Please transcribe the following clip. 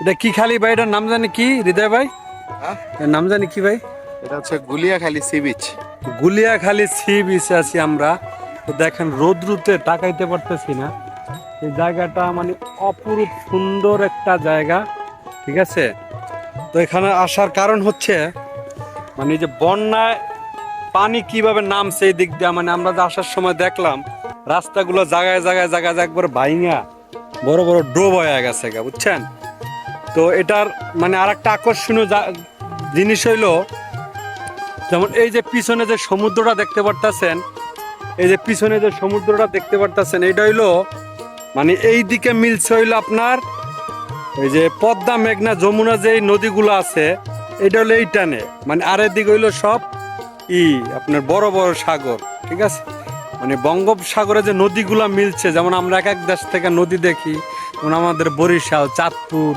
এটা কি খালি ভাই, এটার নাম জানি কি হৃদয় ভাই? হ্যাঁ, এর নাম জানি কি ভাই? এটা হচ্ছে Guliakhali sea beach. Guliakhali sea বিচে আছি আমরা। তো দেখেন রোদ্রুতে তাকাইতে পারতেছি না। এই জায়গাটা মানে অপরূপ সুন্দর একটা জায়গা, ঠিক আছে। তো এখানে আসার কারণ হচ্ছে মানে এই যে বন্যায় পানি কিভাবে নামছে এই দিক দিয়ে, মানে আমরা যে আসার সময় দেখলাম রাস্তাগুলো জায়গায় জায়গায় জায়গায় একবার ভাইঙা বড় বড় ডোব হয়ে গেছে গা, বুঝছেন। তো এটার মানে আর একটা আকর্ষণীয় জিনিস হইলো, যেমন এই যে পিছনে যে সমুদ্রটা দেখতে পারতেছেন, এই যে পিছনে যে সমুদ্রটা দেখতে পারতেছেন, এটা হইলো মানে এই দিকে মিলছে হইলো আপনার এই যে পদ্মা মেঘনা যমুনা যে নদীগুলো আছে, এটা হলো এই টানে, মানে আর এদিকে হইলো সব আপনার বড় বড় সাগর, ঠিক আছে। মানে বঙ্গোপসাগরে যে নদীগুলা মিলছে, যেমন আমরা এক এক দেশ থেকে নদী দেখি, যেমন আমাদের বরিশাল, চাঁদপুর,